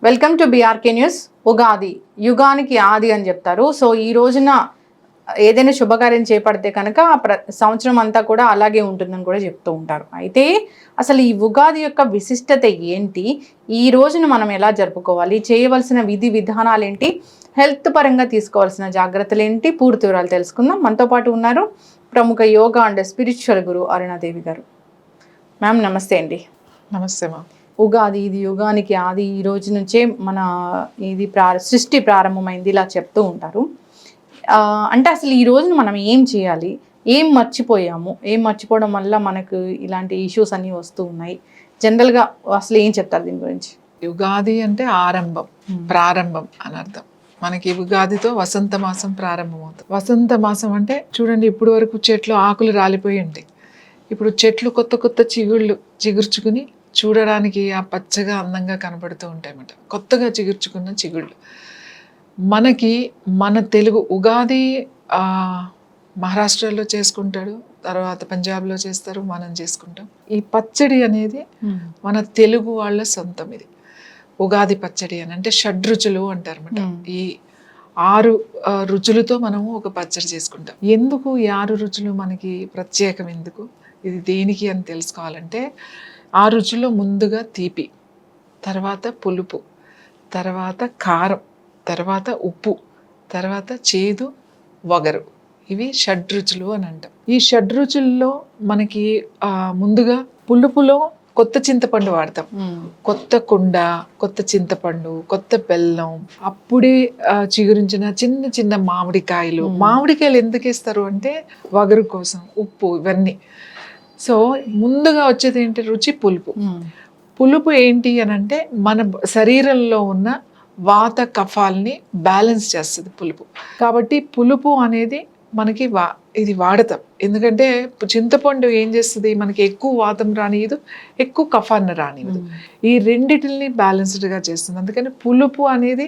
Welcome to BRK news. Ugadi యుగానికి ఆది అని చెప్తారు. సో ఈ రోజున ఏదైనా శుభకార్యం చేపడితే కనుక సంవత్సరం అంతా కూడా అలాగే ఉంటుందని కూడా చెప్తూ ఉంటారు. అయితే అసలు ఈ ఉగాది యొక్క విశిష్టత ఏంటి, ఈ రోజున మనం ఎలా జరుపుకోవాలి, చేయవలసిన విధి విధానాలు ఏంటి, హెల్త్ పరంగా తీసుకోవాల్సిన జాగ్రత్తలు ఏంటి, పూర్తి వివరాలు తెలుసుకుందాం. మనతో పాటు ఉన్నారు ప్రముఖ యోగా అండ్ స్పిరిచువల్ గురు అరుణాదేవి గారు. మ్యామ్ నమస్తే అండి. నమస్తే మ్యామ్. ఉగాది ఇది యుగానికి ఆది, ఈ రోజు నుంచే మన ఇది సృష్టి ప్రారంభమైంది ఇలా చెప్తూ ఉంటారు. అంటే అసలు ఈ రోజున మనం ఏం చేయాలి, ఏం మర్చిపోయాము, ఏం మర్చిపోవడం వల్ల మనకు ఇలాంటి ఇష్యూస్ అన్నీ వస్తూ ఉన్నాయి, జనరల్గా అసలు ఏం చెప్తారు దీని గురించి? యుగాది అంటే ఆరంభం, ప్రారంభం అని అర్థం. మనకి ఉగాదితో వసంత మాసం ప్రారంభమవుతుంది. వసంత మాసం అంటే చూడండి, ఇప్పుడు వరకు చెట్లు ఆకులు రాలిపోయి ఉంటాయి. ఇప్పుడు చెట్లు కొత్త కొత్త చిగుర్చుకుని చూడడానికి ఆ పచ్చగా అందంగా కనబడుతూ ఉంటాయి అన్నమాట. కొత్తగా చిగుర్చుకున్న చిగుళ్ళు. మనకి మన తెలుగు ఉగాది మహారాష్ట్రలో చేసుకుంటాడు, తర్వాత పంజాబ్లో చేస్తారు, మనం చేసుకుంటాం. ఈ పచ్చడి అనేది మన తెలుగు వాళ్ళ సొంతం. ఇది ఉగాది పచ్చడి అని అంటే షడ్రుచులు అంటారు అన్నమాట. ఈ 6 రుచులతో మనము ఒక పచ్చడి చేసుకుంటాం. ఎందుకు ఈ 6 రుచులు మనకి ప్రత్యేకం, ఎందుకు ఇది దేనికి అని తెలుసుకోవాలంటే, 6 రుచుల్లో ముందుగా తీపి, తర్వాత పులుపు, తర్వాత కారం, తర్వాత ఉప్పు, తర్వాత చేదు, వగరు. ఇవి షడ్రుచులు అని అంటాం. ఈ షడ్రుచుల్లో మనకి ముందుగా పులుపులో కొత్త చింతపండు వాడతాం. కొత్త కుండ, కొత్త చింతపండు, కొత్త బెల్లం, అప్పుడే చిగురించిన చిన్న చిన్న మామిడికాయలు. మామిడికాయలు ఎందుకు ఇస్తారు అంటే వగరు కోసం, ఉప్పు, ఇవన్నీ. సో ముందుగా వచ్చేది ఏంటి, రుచి పులుపు. పులుపు ఏంటి అని అంటే మన శరీరంలో ఉన్న వాత కఫాల్ని బ్యాలెన్స్ చేస్తుంది పులుపు. కాబట్టి పులుపు అనేది మనకి ఇది వాడతాం. ఎందుకంటే చింతపండు ఏం చేస్తుంది, మనకి ఎక్కువ వాతం రానియదు, ఎక్కువ కఫాన్ని రానియదు. ఈ రెండిటిని బ్యాలెన్స్డ్గా చేస్తుంది. అందుకని పులుపు అనేది,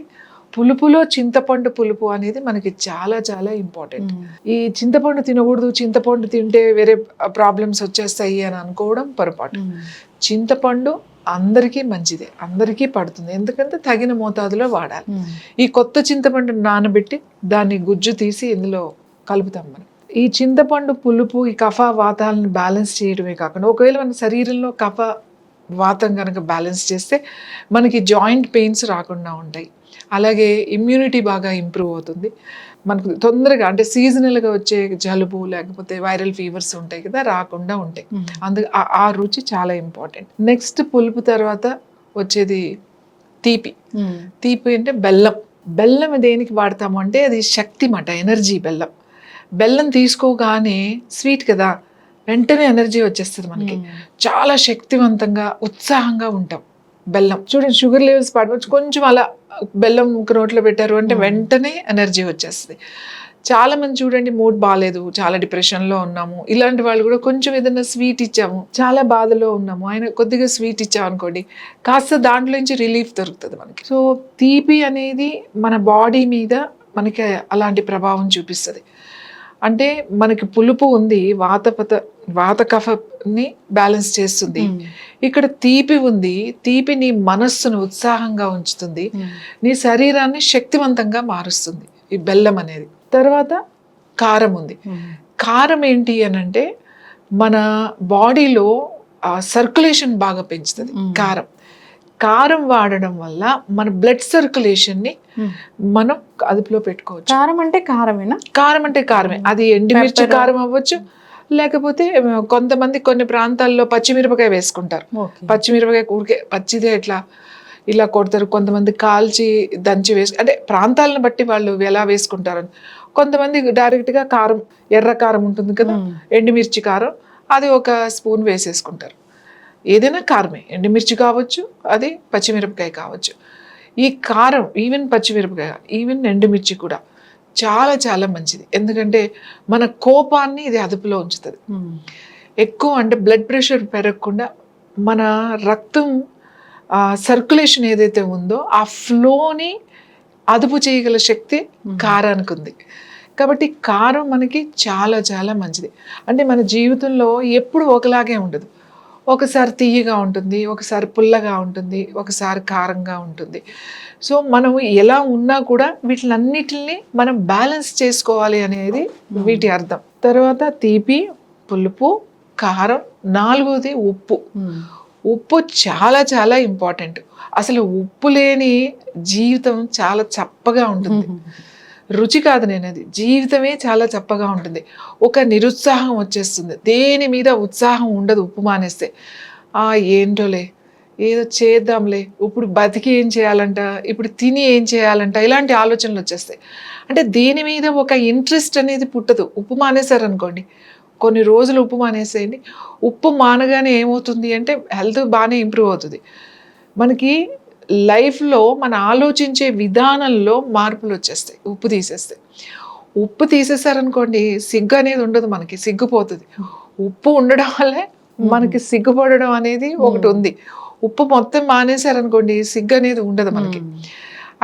పులుపులో చింతపండు పులుపు అనేది మనకి చాలా చాలా ఇంపార్టెంట్. ఈ చింతపండు తినకూడదు, చింతపండు తింటే వేరే ప్రాబ్లమ్స్ వచ్చేస్తాయి అని అనుకోవడం పొరపాటు. చింతపండు అందరికీ మంచిదే, అందరికీ పడుతుంది. ఎందుకంటే తగిన మోతాదులో వాడాలి. ఈ కొత్త చింతపండు నానబెట్టి దాన్ని గుజ్జు తీసి ఇందులో కలుపుతాం మనం. ఈ చింతపండు పులుపు ఈ కఫ వాతాలను బ్యాలెన్స్ చేయడమే కాకుండా, ఒకవేళ మన శరీరంలో కఫ వాతం కనుక బ్యాలెన్స్ చేస్తే మనకి జాయింట్ పెయిన్స్ రాకుండా ఉంటాయి. అలాగే ఇమ్యూనిటీ బాగా ఇంప్రూవ్ అవుతుంది. మనకు తొందరగా అంటే సీజనల్గా వచ్చే జలుబు లేకపోతే వైరల్ ఫీవర్స్ ఉంటాయి కదా, రాకుండా ఉంటాయి. అందుకు ఆ రుచి చాలా ఇంపార్టెంట్. నెక్స్ట్ పులుపు తర్వాత వచ్చేది తీపి. తీపి అంటే బెల్లం. బెల్లం దేనికి వాడతాము అంటే అది శక్తి మాట, ఎనర్జీ. బెల్లం తీసుకోగానే స్వీట్ కదా, వెంటనే ఎనర్జీ వచ్చేస్తుంది మనకి. చాలా శక్తివంతంగా, ఉత్సాహంగా ఉంటాం. బెల్లం చూడండి, షుగర్ లెవెల్స్ పడవచ్చు, కొంచెం అలా బెల్లం నోట్లో పెట్టారు అంటే వెంటనే ఎనర్జీ వచ్చేస్తుంది. చాలా మంది చూడండి, మూడ్ బాగాలేదు, చాలా డిప్రెషన్లో ఉన్నాము, ఇలాంటి వాళ్ళు కూడా కొంచెం ఏదైనా స్వీట్ ఇచ్చాము, చాలా బాధలో ఉన్నాము, ఆయన కొద్దిగా స్వీట్ ఇచ్చాము అనుకోండి, కాస్త దాంట్లో నుంచి రిలీఫ్ దొరుకుతుంది మనకి. సో తీపి అనేది మన బాడీ మీద మనకి అలాంటి ప్రభావం చూపిస్తుంది. అంటే మనకి పులుపు ఉంది, వాత కఫని బ్యాలెన్స్ చేస్తుంది. ఇక్కడ తీపి ఉంది, తీపి నీ మనస్సును ఉత్సాహంగా ఉంచుతుంది, నీ శరీరాన్ని శక్తివంతంగా మారుస్తుంది ఈ బెల్లం అనేది. తర్వాత కారం ఉంది. కారం ఏంటి అని అంటే మన బాడీలో సర్క్యులేషన్ బాగా పెంచుతుంది కారం వాడడం వల్ల మన బ్లడ్ సర్క్యులేషన్ని మనం అదుపులో పెట్టుకోవచ్చు. కారం అంటే కారమేనా? కారం అంటే కారమే. అది ఎండుమిర్చి కారం అవ్వచ్చు, లేకపోతే కొంతమంది కొన్ని ప్రాంతాల్లో పచ్చిమిరపకాయ వేసుకుంటారు. పచ్చిమిరపకాయ ఊరికే పచ్చిదే ఇలా కొడతారు. కొంతమంది కాల్చి దంచి అంటే ప్రాంతాలను బట్టి వాళ్ళు ఎలా వేసుకుంటారని. కొంతమంది డైరెక్ట్గా కారం, ఎర్ర కారం ఉంటుంది కదా, ఎండుమిర్చి కారం, అది ఒక స్పూన్ వేసేసుకుంటారు. ఏదైనా కారమే, ఎండుమిర్చి కావచ్చు, అది పచ్చిమిరపకాయ కావచ్చు. ఈ కారం ఈవెన్ పచ్చిమిరపకాయ, ఈవెన్ ఎండుమిర్చి కూడా చాలా చాలా మంచిది. ఎందుకంటే మన కోపాన్ని ఇది అదుపులో ఉంచుతుంది. ఎక్కువ అంటే బ్లడ్ ప్రెషర్ పెరగకుండా మన రక్తం సర్క్యులేషన్ ఏదైతే ఉందో ఆ ఫ్లోని అదుపు చేయగల శక్తి కారానికి ఉంది. కాబట్టి కారం మనకి చాలా చాలా మంచిది. అంటే మన జీవితంలో ఎప్పుడు ఒకలాగే ఉండదు. ఒకసారి తియ్యగా ఉంటుంది, ఒకసారి పుల్లగా ఉంటుంది, ఒకసారి కారంగా ఉంటుంది. సో మనం ఎలా ఉన్నా కూడా వీటిలన్నిటిని మనం బ్యాలెన్స్ చేసుకోవాలి అనేది వీటి అర్థం. తర్వాత తీపి, పులుపు, కారం, 4వది ఉప్పు. ఉప్పు చాలా చాలా ఇంపార్టెంట్. అసలు ఉప్పు లేని జీవితం చాలా చప్పగా ఉంటుంది. రుచి కాదు నేనది, జీవితమే చాలా చప్పగా ఉంటుంది. ఒక నిరుత్సాహం వచ్చేస్తుంది, దేని మీద ఉత్సాహం ఉండదు ఉప్పు మానేస్తే. ఏంటోలే, ఏదో చేద్దాంలే, ఇప్పుడు బతికి ఏం చేయాలంట, ఇప్పుడు తిని ఏం చేయాలంట, ఇలాంటి ఆలోచనలు వచ్చేస్తాయి. అంటే దేని మీద ఒక ఇంట్రెస్ట్ అనేది పుట్టదు. ఉప్పు మానేశారనుకోండి, కొన్ని రోజులు ఉప్పు మానేసేయండి, ఉప్పు మానగానే ఏమవుతుంది అంటే హెల్త్ బాగానే ఇంప్రూవ్ అవుతుంది. మనకి లైఫ్లో మన ఆలోచించే విధానంలో మార్పులు వచ్చేస్తాయి ఉప్పు తీసేస్తే. ఉప్పు తీసేసారనుకోండి, సిగ్గు అనేది ఉండదు, మనకి సిగ్గుపోతుంది. ఉప్పు ఉండడం వల్లే మనకి సిగ్గుపడడం అనేది ఒకటి ఉంది. ఉప్పు మొత్తం మానేశారనుకోండి, సిగ్గు అనేది ఉండదు మనకి.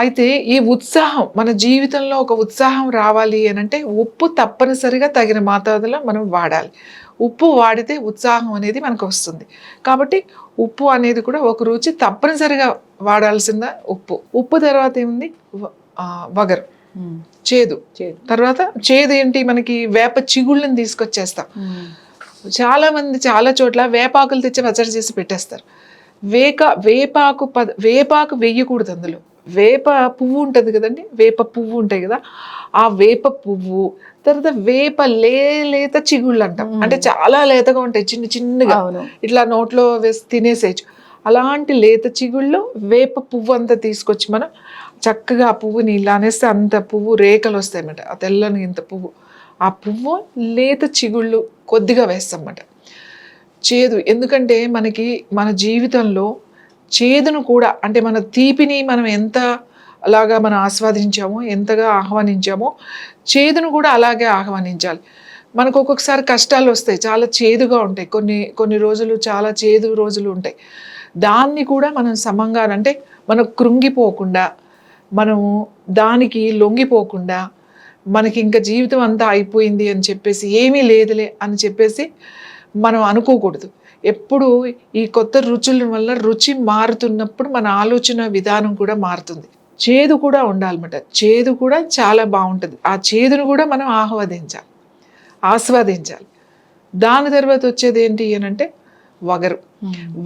అయితే ఈ ఉత్సాహం, మన జీవితంలో ఒక ఉత్సాహం రావాలి అని అంటే ఉప్పు తప్పనిసరిగా తగిన మోతాదులో మనం వాడాలి. ఉప్పు వాడితే ఉత్సాహం అనేది మనకు వస్తుంది. కాబట్టి ఉప్పు అనేది కూడా ఒక రుచి తప్పనిసరిగా వాడాల్సిన ఉప్పు. ఉప్పు తర్వాత ఏముంది, వగరు, చేదు. తర్వాత చేదు ఏంటి, మనకి వేప చిగుళ్ళని తీసుకొచ్చేస్తాం. చాలా మంది చాలా చోట్ల వేపాకులు తెచ్చి పచ్చడి చేసి పెట్టేస్తారు. వేపాకు వేయకూడదు అందులో. వేప పువ్వు ఉంటుంది కదండి, వేప పువ్వు ఉంటాయి కదా, ఆ వేప పువ్వు, తర్వాత వేప లేత చిగుళ్ళు అంటాం. అంటే చాలా లేతగా ఉంటాయి, చిన్న చిన్నగా, ఇట్లా నోట్లో వేసి తినేసేయచ్చు. అలాంటి లేత చిగుళ్ళు వేప పువ్వు అంతా తీసుకొచ్చి మనం చక్కగా ఆ పువ్వుని ఇలా అనేస్తే అంత పువ్వు రేఖలు వస్తాయి అన్నమాట, ఆ తెల్లని ఇంత పువ్వు. ఆ పువ్వు లేత చిగుళ్ళు కొద్దిగా వేస్తామన్నమాట. చేదు, ఎందుకంటే మనకి మన జీవితంలో చేదును కూడా, అంటే మన తీపిని మనం ఎంత అలాగా మనం ఆస్వాదించామో, ఎంతగా ఆహ్వానించామో, చేదును కూడా అలాగే ఆహ్వానించాలి. మనకు ఒక్కొక్కసారి కష్టాలు వస్తాయి, చాలా చేదుగా ఉంటాయి, కొన్ని రోజులు చాలా చేదు రోజులు ఉంటాయి. దాన్ని కూడా మనం సమంగా, అంటే మనం కృంగిపోకుండా, మనము దానికి లొంగిపోకుండా, మనకి ఇంకా జీవితం అంతా అయిపోయింది అని చెప్పేసి, ఏమీ లేదులే అని చెప్పేసి మనం అనుకోకూడదు. ఎప్పుడు ఈ కొత్త రుచుల వల్ల రుచి మారుతున్నప్పుడు మన ఆలోచన విధానం కూడా మారుతుంది. చేదు కూడా ఉండాలన్నమాట. చేదు కూడా చాలా బాగుంటుంది. ఆ చేదును కూడా మనం ఆస్వాదించాలి. దాని తర్వాత వచ్చేది ఏంటి అనంటే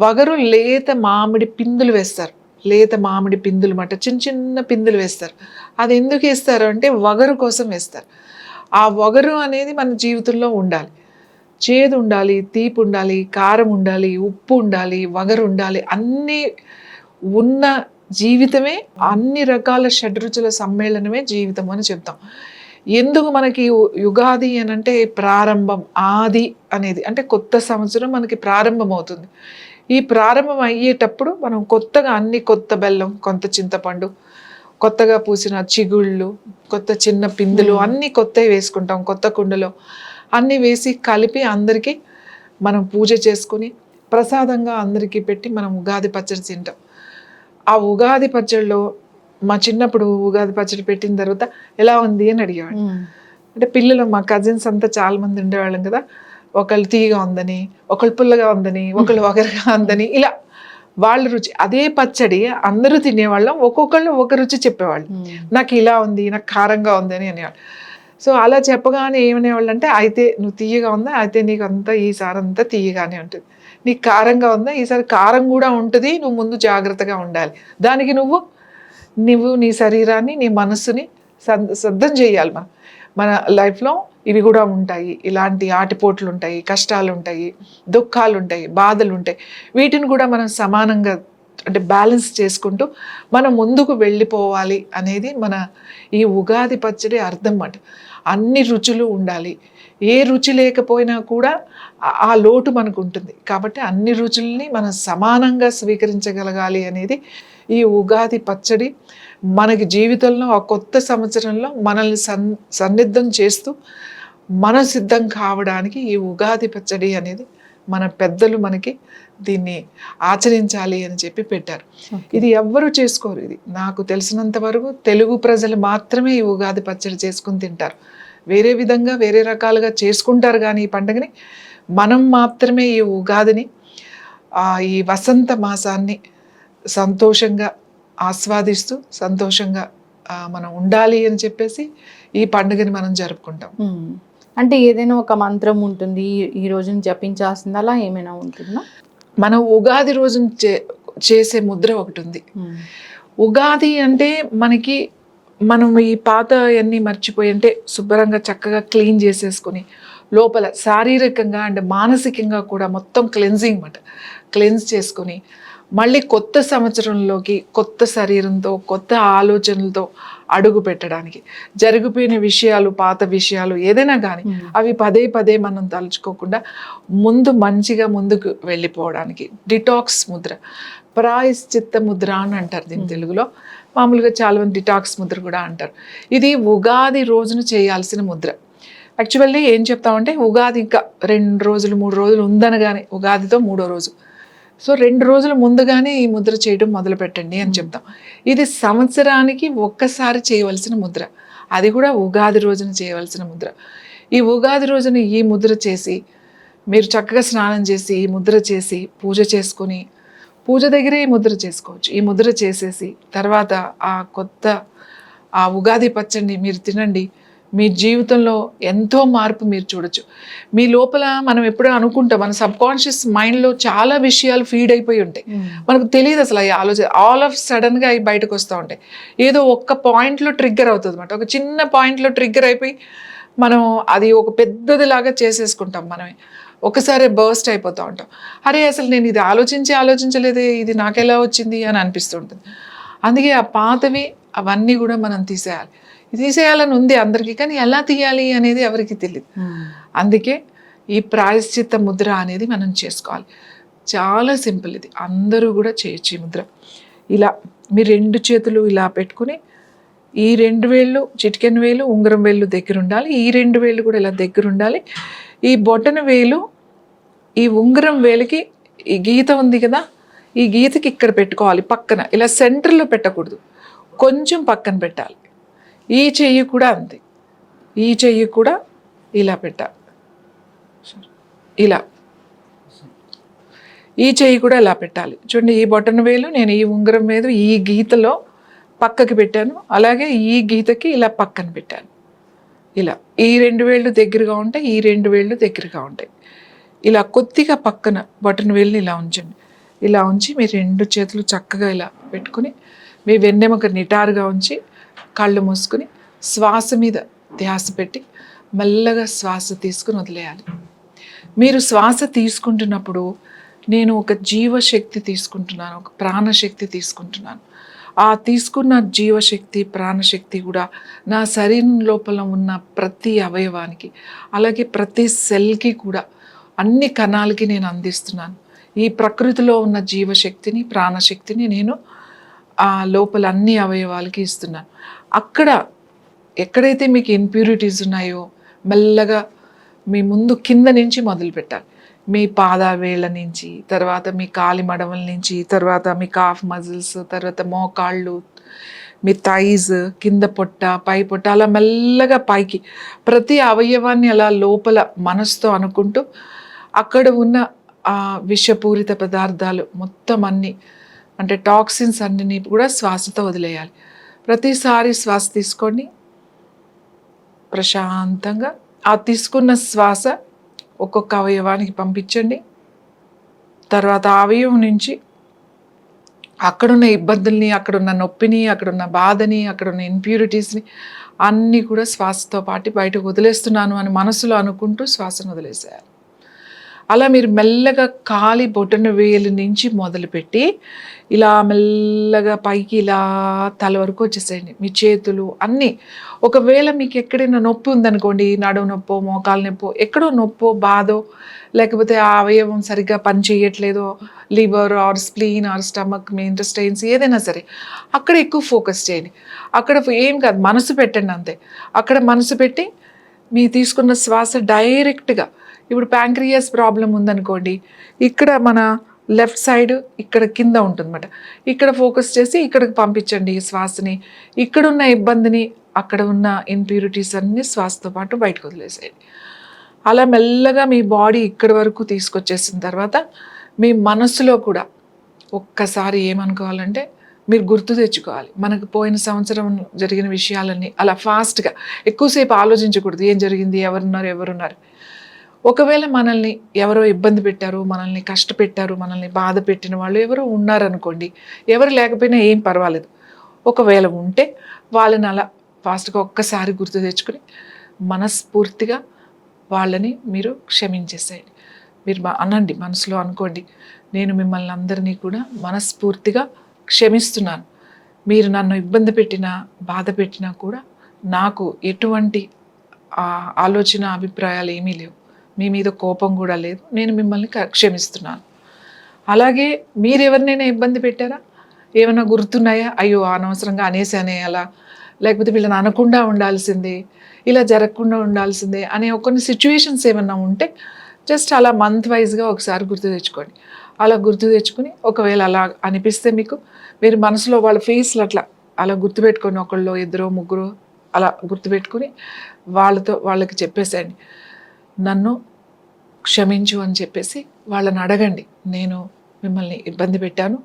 వగరు లేత మామిడి పిందులు వేస్తారు. లేత మామిడి పిందులు మాట, చిన్న చిన్న పిందులు వేస్తారు. అది ఎందుకు వేస్తారు అంటే వగరు కోసం వేస్తారు. ఆ వగరు అనేది మన జీవితంలో ఉండాలి. చేదు ఉండాలి, తీపి ఉండాలి, కారం ఉండాలి, ఉప్పు ఉండాలి, వగరు ఉండాలి. అన్నీ ఉన్న జీవితమే, అన్ని రకాల షడ్రుచుల సమ్మేళనమే జీవితం అని చెప్తాం. ఎందుకు మనకి యుగాది అని అంటే ప్రారంభం, ఆది అనేది అంటే కొత్త సంవత్సరం మనకి ప్రారంభం అవుతుంది. ఈ ప్రారంభం అయ్యేటప్పుడు మనం కొత్తగా అన్ని, కొత్త బెల్లం, కొత్త చింతపండు, కొత్తగా పూసిన చిగుళ్ళు, కొత్త చిన్న పిందులు అన్నీ కొత్తవి వేసుకుంటాం. కొత్త కుండలో అన్నీ వేసి కలిపి అందరికీ మనం పూజ చేసుకుని ప్రసాదంగా అందరికీ పెట్టి మనం ఉగాది పచ్చడి తింటాం. ఆ ఉగాది పచ్చడిలో మా చిన్నప్పుడు ఉగాది పచ్చడి పెట్టిన తర్వాత ఎలా ఉంది అని అడిగేవాడు. అంటే పిల్లలు, మా కజిన్స్ అంతా చాలా మంది ఉండేవాళ్ళం కదా, ఒకళ్ళు తీయగా ఉందని, ఒకళ్ళు పుల్లగా ఉందని, ఒకళ్ళు వగరగా ఉందని, ఇలా వాళ్ళ రుచి. అదే పచ్చడి అందరూ తినేవాళ్ళం, ఒక్కొక్కళ్ళు ఒక రుచి చెప్పేవాళ్ళు. నాకు ఇలా ఉంది, నాకు కారంగా ఉంది అని అనేవాళ్ళు. సో అలా చెప్పగానే ఏమనేవాళ్ళు అంటే, అయితే నువ్వు తీయగా ఉందా, అయితే నీకు అంతా ఈసారి అంతా తీయగానే ఉంటుంది. నీకు కారంగా ఉందా, ఈసారి కారం కూడా ఉంటుంది, నువ్వు ముందు జాగ్రత్తగా ఉండాలి. దానికి నువ్వు నీ శరీరాన్ని, నీ మనస్సుని సిద్ధం చేయాలి. మన లైఫ్లో ఇవి కూడా ఉంటాయి, ఇలాంటి ఆటిపోట్లు ఉంటాయి, కష్టాలు ఉంటాయి, దుఃఖాలు ఉంటాయి, బాధలు ఉంటాయి. వీటిని కూడా మనం సమానంగా, అంటే బ్యాలెన్స్ చేసుకుంటూ మనం ముందుకు వెళ్ళిపోవాలి అనేది మన ఈ ఉగాది పచ్చడి అర్థం అన్నమాట. అన్ని రుచులు ఉండాలి, ఏ రుచి లేకపోయినా కూడా ఆ లోటు మనకు ఉంటుంది. కాబట్టి అన్ని రుచుల్ని మనం సమానంగా స్వీకరించగలగాలి అనేది ఈ ఉగాది పచ్చడి మనకి జీవితంలో ఆ కొత్త సంవత్సరంలో మనల్ని సన్నిద్ధం చేస్తూ మనం సిద్ధం కావడానికి ఈ ఉగాది పచ్చడి అనేది మన పెద్దలు మనకి దీన్ని ఆచరించాలి అని చెప్పి పెట్టారు. ఇది ఎవ్వరూ చేసుకోరు. ఇది నాకు తెలిసినంత వరకు తెలుగు ప్రజలు మాత్రమే ఈ ఉగాది పచ్చడి చేసుకుని తింటారు. వేరే విధంగా వేరే రకాలుగా చేసుకుంటారు, కానీ ఈ పండుగని మనం మాత్రమే ఈ ఉగాదిని ఈ వసంత మాసాన్ని సంతోషంగా ఆస్వాదిస్తూ సంతోషంగా మనం ఉండాలి అని చెప్పేసి ఈ పండుగని మనం జరుపుకుంటాం. అంటే ఏదైనా ఒక మంత్రం ఉంటుంది, ఈ రోజున జపించాల్సింది, అలా ఏమైనా ఉంటుందా? మనం ఉగాది రోజున చేసే ముద్ర ఒకటి ఉంది. ఉగాది అంటే మనం ఈ పాత అన్నీ మర్చిపోయి, అంటే శుభ్రంగా చక్కగా క్లీన్ చేసేసుకొని లోపల శారీరకంగా అండ్ మానసికంగా కూడా మొత్తం క్లెన్జింగ్ అన్నమాట. క్లెన్స్ చేసుకొని మళ్ళీ కొత్త సంవత్సరంలోకి కొత్త శరీరంతో కొత్త ఆలోచనలతో అడుగు పెట్టడానికి, జరిగిపోయిన విషయాలు పాత విషయాలు ఏదైనా కానీ అవి పదే పదే మనం తలుచుకోకుండా ముందు మంచిగా ముందుకు వెళ్ళిపోవడానికి డిటాక్స్ ముద్ర, ప్రాయశ్చిత్త ముద్ర అని అంటారు దీని తెలుగులో. మామూలుగా చాలా మంది డిటాక్స్ ముద్ర కూడా అంటారు. ఇది ఉగాది రోజున చేయాల్సిన ముద్ర. యాక్చువల్లీ ఏం చెప్తామంటే ఉగాది ఇంకా 2 రోజులు 3 రోజులు ఉందనగానే ఉగాదితో 3వ రోజు, సో 2 రోజుల ముందుగానే ఈ ముద్ర చేయడం మొదలు పెట్టండి అని చెప్తాం. ఇది సంవత్సరానికి ఒక్కసారి చేయవలసిన ముద్ర, అది కూడా ఉగాది రోజున చేయవలసిన ముద్ర. ఈ ఉగాది రోజున ఈ ముద్ర చేసి మీరు చక్కగా స్నానం చేసి ఈ ముద్ర చేసి పూజ చేసుకొని, పూజ దగ్గరే ఈ ముద్ర చేసుకోవచ్చు. ఈ ముద్ర చేసేసి తర్వాత ఆ ఉగాది పచ్చడిని మీరు తినండి. మీ జీవితంలో ఎంతో మార్పు మీరు చూడొచ్చు. మీ లోపల మనం ఎప్పుడూ అనుకుంటాం, మన సబ్కాన్షియస్ మైండ్లో చాలా విషయాలు ఫీడ్ అయిపోయి ఉంటాయి, మనకు తెలియదు అసలు అవి ఆలోచన. ఆల్ ఆఫ్ సడన్గా అవి బయటకు వస్తూ ఉంటాయి. ఏదో ఒక్క పాయింట్లో ట్రిగ్గర్ అవుతుంది అన్నమాట. ఒక చిన్న పాయింట్లో ట్రిగ్గర్ అయిపోయి మనం అది ఒక పెద్దదిలాగా చేసేసుకుంటాం. మనమే ఒకసారి బర్స్ట్ అయిపోతూ ఉంటాం. అరే అసలు నేను ఇది ఆలోచించలేదే, ఇది నాకెలా వచ్చింది అని అనిపిస్తూ ఉంటుంది. అందుకే ఆ పాతవి అవన్నీ కూడా మనం తీసేయాలని ఉంది అందరికీ, కానీ ఎలా తీయాలి అనేది ఎవరికి తెలియదు. అందుకే ఈ ప్రాయశ్చిత్త ముద్ర అనేది మనం చేసుకోవాలి. చాలా సింపుల్, ఇది అందరూ కూడా చేయొచ్చు ఈ ముద్ర. ఇలా మీ 2 చేతులు ఇలా పెట్టుకుని ఈ 2 వేళ్ళు, చిటికెన్ వేలు, ఉంగరం వేళ్ళు దగ్గర ఉండాలి. ఈ 2 వేళ్ళు కూడా ఇలా దగ్గర ఉండాలి. ఈ బొటన వేలు ఈ ఉంగరం వేలికి ఈ గీత ఉంది కదా, ఈ గీతకి ఇక్కడ పెట్టుకోవాలి పక్కన. ఇలా సెంటర్లో పెట్టకూడదు, కొంచెం పక్కన పెట్టాలి. ఈ చెయ్యి కూడా అంతే, ఈ చెయ్యి కూడా ఇలా పెట్టాలి. ఇలా ఈ చెయ్యి కూడా ఇలా పెట్టాలి. చూడండి, ఈ బొటన వేలు నేను ఈ ఉంగరం మీద ఈ గీతలో పక్కకి పెట్టాను, అలాగే ఈ గీతకి ఇలా పక్కన పెట్టాను. ఇలా ఈ 2 వేళ్ళు దగ్గరగా ఉంటాయి, ఈ 2 వేళ్ళు దగ్గరగా ఉంటాయి. ఇలా కొద్దిగా పక్కన బొటన వేలుని ఇలా ఉంచండి. ఇలా ఉంచి మీ 2 చేతులు చక్కగా ఇలా పెట్టుకుని మీ వెన్నెముక నిటారుగా ఉంచి కళ్ళు మూసుకుని శ్వాస మీద ధ్యాస పెట్టి మెల్లగా శ్వాస తీసుకుని వదిలేయాలి. మీరు శ్వాస తీసుకుంటున్నప్పుడు నేను ఒక జీవశక్తి తీసుకుంటున్నాను, ఒక ప్రాణశక్తి తీసుకుంటున్నాను. ఆ తీసుకున్న జీవశక్తి ప్రాణశక్తి కూడా నా శరీరం లోపల ఉన్న ప్రతి అవయవానికి, అలాగే ప్రతి సెల్కి కూడా, అన్ని కణాలకి నేను అందిస్తున్నాను. ఈ ప్రకృతిలో ఉన్న జీవశక్తిని ప్రాణశక్తిని నేను ఆ లోపల అన్ని అవయవాలకి ఇస్తున్నాను. అక్కడ ఎక్కడైతే మీకు ఇంప్యూరిటీస్ ఉన్నాయో మెల్లగా మీ ముందు కింద నుంచి మొదలు పెట్టాలి. మీ పాదావేళ్ళ నుంచి, తర్వాత మీ కాలి మడవల నుంచి, తర్వాత మీ కాఫ్ మజిల్స్, తర్వాత మోకాళ్ళు, మీ థైజ్, కింద పొట్ట, పై పొట్ట, అలా మెల్లగా పైకి ప్రతి అవయవాన్ని అలా లోపల మనసుతో అనుకుంటూ అక్కడ ఉన్న ఆ విషపూరిత పదార్థాలు మొత్తం అన్నీ, అంటే టాక్సిన్స్ అన్నిని కూడా శ్వాసతో వదిలేయాలి. ప్రతిసారి శ్వాస తీసుకోండి ప్రశాంతంగా. ఆ తీసుకున్న శ్వాస ఒక్కొక్క అవయవానికి పంపించండి. తర్వాత ఆ అవయవం నుంచి అక్కడున్న ఇబ్బందుల్ని, అక్కడున్న నొప్పిని, అక్కడున్న బాధని, అక్కడున్న ఇంప్యూరిటీస్ని అన్నీ కూడా శ్వాసతో పాటు బయటకు వదిలేస్తున్నాను అని మనసులో అనుకుంటూ శ్వాసను వదిలేసేయాలి. అలా మీరు మెల్లగా కాలి బొటన వేలు నుంచి మొదలుపెట్టి ఇలా మెల్లగా పైకి ఇలా తల వరకు వచ్చేసేయండి. మీ చేతులు అన్నీ. ఒకవేళ మీకు ఎక్కడైనా నొప్పి ఉందనుకోండి, నడుము నొప్పో, మోకాలు నొప్పో, ఎక్కడో నొప్పో, బాధో, లేకపోతే ఆ అవయవం సరిగ్గా పని చేయట్లేదో, liver or spleen or stomach, మీ ఇంటెస్టైన్స్ ఏదైనా సరే, అక్కడ ఎక్కువ ఫోకస్ చేయండి. అక్కడ ఏం కాదు, మనసు పెట్టండి అంతే. అక్కడ మనసు పెట్టి మీ తీసుకున్న శ్వాస డైరెక్ట్గా, ఇప్పుడు ప్యాంక్రియాస్ ప్రాబ్లం ఉందనుకోండి, ఇక్కడ మన లెఫ్ట్ సైడ్ ఇక్కడ కింద ఉంటుందన్నమాట, ఇక్కడ ఫోకస్ చేసి ఇక్కడికి పంపించండి ఈ శ్వాసని. ఇక్కడున్న ఇబ్బందిని, అక్కడ ఉన్న ఇంప్యూరిటీస్ అన్నీ శ్వాసతో పాటు బయటకు వదిలేసేయండి. అలా మెల్లగా మీ బాడీ ఇక్కడి వరకు తీసుకొచ్చేసిన తర్వాత మీ మనస్సులో కూడా ఒక్కసారి ఏమనుకోవాలంటే మీరు గుర్తు తెచ్చుకోవాలి. మనకు పోయిన సంవత్సరం జరిగిన విషయాలన్నీ అలా ఫాస్ట్గా ఎక్కువసేపు ఆలోచించకూడదు. ఏం జరిగింది, ఎవరున్నారు. ఒకవేళ మనల్ని ఎవరో ఇబ్బంది పెట్టారు, మనల్ని కష్టపెట్టారు, మనల్ని బాధ పెట్టిన వాళ్ళు ఎవరో ఉన్నారనుకోండి, ఎవరు లేకపోయినా ఏం పర్వాలేదు. ఒకవేళ ఉంటే వాళ్ళని అలా ఫాస్ట్గా ఒక్కసారి గుర్తు తెచ్చుకుని మనస్ఫూర్తిగా వాళ్ళని మీరు క్షమించేసేయండి. మీరు అనండి, మనసులో అనుకోండి, నేను మిమ్మల్ని అందరినీ కూడా మనస్ఫూర్తిగా క్షమిస్తున్నాను. మీరు నన్ను ఇబ్బంది పెట్టినా బాధ పెట్టినా కూడా నాకు ఎటువంటి ఆలోచన అభిప్రాయాలు ఏమీ లేవు, మీ మీద కోపం కూడా లేదు, నేను మిమ్మల్ని క్షమిస్తున్నాను. అలాగే మీరు ఎవరినైనా ఇబ్బంది పెట్టారా, ఏమైనా గుర్తున్నాయా, అయ్యో అనవసరంగా అనేసానే అలా, లేకపోతే వీళ్ళని అనకుండా ఉండాల్సిందే, ఇలా జరగకుండా ఉండాల్సిందే అనే కొన్ని సిచ్యువేషన్స్ ఏమన్నా ఉంటే జస్ట్ అలా మంత్ వైజ్గా ఒకసారి గుర్తు తెచ్చుకోండి. అలా గుర్తు తెచ్చుకుని ఒకవేళ అలా అనిపిస్తే మీకు, మీరు మనసులో వాళ్ళ ఫేస్లు అలా గుర్తుపెట్టుకొని, ఒకళ్ళు ఇద్దరు ముగ్గురు అలా గుర్తుపెట్టుకుని వాళ్ళకి చెప్పేసేయండి, నన్ను క్షమించు అని చెప్పేసి వాళ్ళని అడగండి. నేను మిమ్మల్ని ఇబ్బంది పెట్టాను,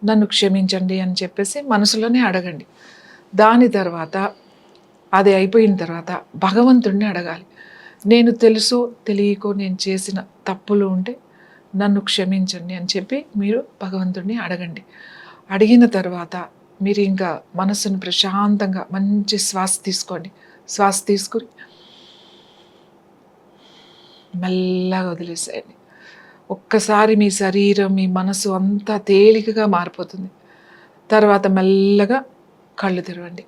నన్ను క్షమించండి అని చెప్పేసి మనసులోనే అడగండి. దాని తర్వాత అది అయిపోయిన తర్వాత భగవంతుడిని అడగాలి. నేను తెలుసో తెలియకో నేను చేసిన తప్పులు ఉంటే నన్ను క్షమించండి అని చెప్పి మీరు భగవంతుడిని అడగండి. అడిగిన తర్వాత మీరు ఇంకా మనసును ప్రశాంతంగా మంచి శ్వాస తీసుకోండి. శ్వాస తీసుకుని మెల్లగా వదిలేసేయండి. ఒక్కసారి మీ శరీరం, మీ మనసు అంతా తేలికగా మారిపోతుంది. తర్వాత మెల్లగా కళ్ళు తెరవండి.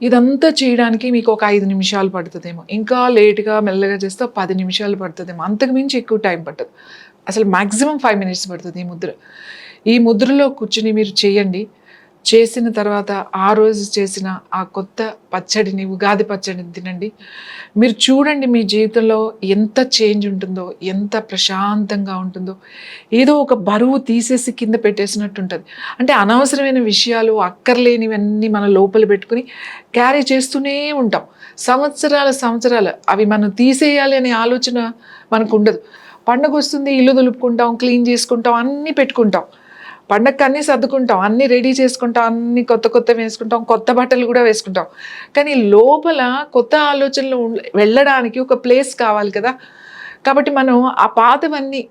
ఇదంతా చేయడానికి మీకు ఒక 5 నిమిషాలు పడుతుందేమో, ఇంకా లేట్గా మెల్లగా చేస్తే 10 నిమిషాలు పడుతుందేమో, అంతకు మించి ఎక్కువ టైం పట్టదు. అసలు మ్యాక్సిమం 5 మినిట్స్ పడుతుంది ఈ ముద్రలో కూర్చుని మీరు చేయండి. చేసిన తర్వాత ఆ రోజు చేసిన ఆ కొత్త పచ్చడిని, ఉగాది పచ్చడిని తినండి. మీరు చూడండి మీ జీవితంలో ఎంత చేంజ్ ఉంటుందో, ఎంత ప్రశాంతంగా ఉంటుందో. ఏదో ఒక బరువు తీసేసి కింద పెట్టేసినట్టు ఉంటుంది. అంటే అనవసరమైన విషయాలు, అక్కర్లేనివన్నీ మన లోపల పెట్టుకుని క్యారీ చేస్తూనే ఉంటాం. సంవత్సరాలు అవి మనం తీసేయాలి అనే ఆలోచన మనకు ఉండదు. పండగ వస్తుంది, ఇల్లు దులుపుకుంటాం, క్లీన్ చేసుకుంటాం, అన్నీ పెట్టుకుంటాం. పండగకి అన్నీ సర్దుకుంటాం, అన్నీ రెడీ చేసుకుంటాం, అన్నీ కొత్త వేసుకుంటాం, కొత్త బట్టలు కూడా వేసుకుంటాం. కానీ లోపల కొత్త ఆలోచనలు వెళ్ళడానికి ఒక ప్లేస్ కావాలి కదా. కాబట్టి మనం ఆ పాతవన్నీ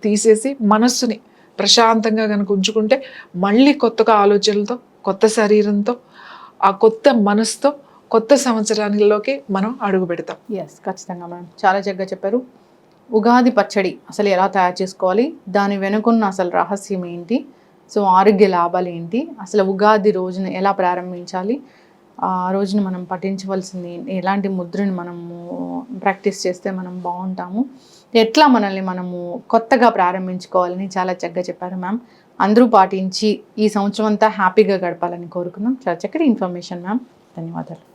తీసేసి మనస్సుని ప్రశాంతంగా కనుక ఉంచుకుంటే మళ్ళీ కొత్తగా ఆలోచనలతో, కొత్త శరీరంతో, ఆ కొత్త మనసుతో కొత్త సంవత్సరాలలోకి మనం అడుగు పెడతాం. ఎస్, ఖచ్చితంగా మేడం, చాలా చక్కగా చెప్పారు. ఉగాది పచ్చడి అసలు ఎలా తయారు చేసుకోవాలి, దాని వెనుకున్న అసలు రహస్యం ఏంటి, సో ఆరోగ్య లాభాలు ఏంటి, అసలు ఉగాది రోజున ఎలా ప్రారంభించాలి, ఆ రోజున మనం పఠించవలసింది ఎలాంటి ముద్రని మనము ప్రాక్టీస్ చేస్తే మనం బాగుంటాము, ఎట్లా మనల్ని మనము కొత్తగా ప్రారంభించుకోవాలని చాలా చక్కగా చెప్పారు మ్యామ్. అందరూ పాటించి ఈ సంవత్సరం అంతా హ్యాపీగా గడపాలని కోరుకున్నాం. చాలా చక్కటి ఇన్ఫర్మేషన్ మ్యామ్, ధన్యవాదాలు.